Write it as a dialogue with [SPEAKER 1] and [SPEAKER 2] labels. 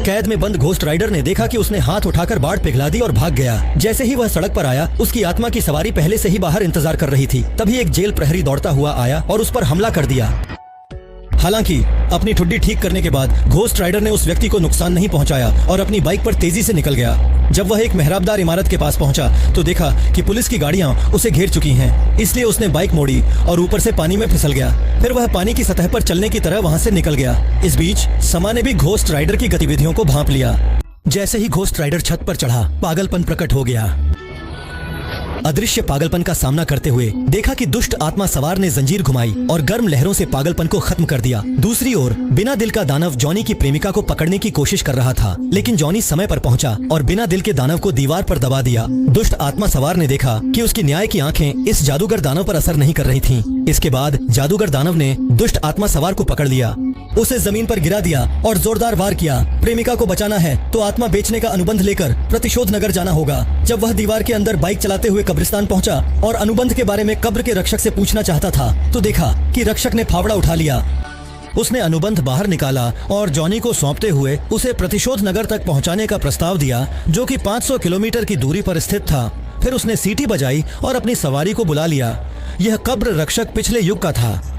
[SPEAKER 1] कैद में बंद घोस्ट राइडर ने देखा कि उसने हाथ उठाकर बाढ़ पिघला दी और भाग गया। जैसे ही वह सड़क पर आया, उसकी आत्मा की सवारी पहले से ही बाहर इंतजार कर रही थी। तभी एक जेल प्रहरी दौड़ता हुआ आया और उस पर हमला कर दिया। हालांकि अपनी ठुड्डी ठीक करने के बाद घोस्ट राइडर ने उस व्यक्ति को नुकसान नहीं पहुंचाया और अपनी बाइक पर तेजी से निकल गया। जब वह एक मेहराबदार इमारत के पास पहुंचा तो देखा कि पुलिस की गाड़ियां उसे घेर चुकी हैं। इसलिए उसने बाइक मोड़ी और ऊपर से पानी में फिसल गया। फिर वह पानी की सतह पर चलने की तरह वहां से निकल गया। इस बीच समा ने भी घोस्ट राइडर की गतिविधियों को भांप लिया। जैसे ही घोस्ट राइडर छत पर चढ़ा, पागलपन प्रकट हो गया। अदृश्य पागलपन का सामना करते हुए देखा कि दुष्ट आत्मा सवार ने जंजीर घुमाई और गर्म लहरों से पागलपन को खत्म कर दिया। दूसरी ओर बिना दिल का दानव जॉनी की प्रेमिका को पकड़ने की कोशिश कर रहा था, लेकिन जॉनी समय पर पहुंचा और बिना दिल के दानव को दीवार पर दबा दिया। दुष्ट आत्मा सवार ने देखा कि उसकी न्याय की आंखें इस जादूगर दानव पर असर नहीं कर रही थीं। इसके बाद जादूगर दानव ने दुष्ट आत्मा सवार को पकड़ लिया, उसे जमीन पर गिरा दिया और जोरदार वार किया। प्रेमिका को बचाना है तो आत्मा बेचने का अनुबंध लेकर प्रतिशोध नगर जाना होगा। जब वह दीवार के अंदर बाइक चलाते हुए कब्रिस्तान पहुंचा और अनुबंध के बारे में कब्र के रक्षक से पूछना चाहता था तो देखा कि रक्षक ने फावड़ा उठा लिया। उसने अनुबंध बाहर निकाला और जॉनी को सौंपते हुए उसे प्रतिशोध नगर तक पहुंचाने का प्रस्ताव दिया, जो कि 500 किलोमीटर की दूरी पर स्थित था। फिर उसने सीटी बजाई और अपनी सवारी को बुला लिया। यह कब्र रक्षक पिछले युग का था।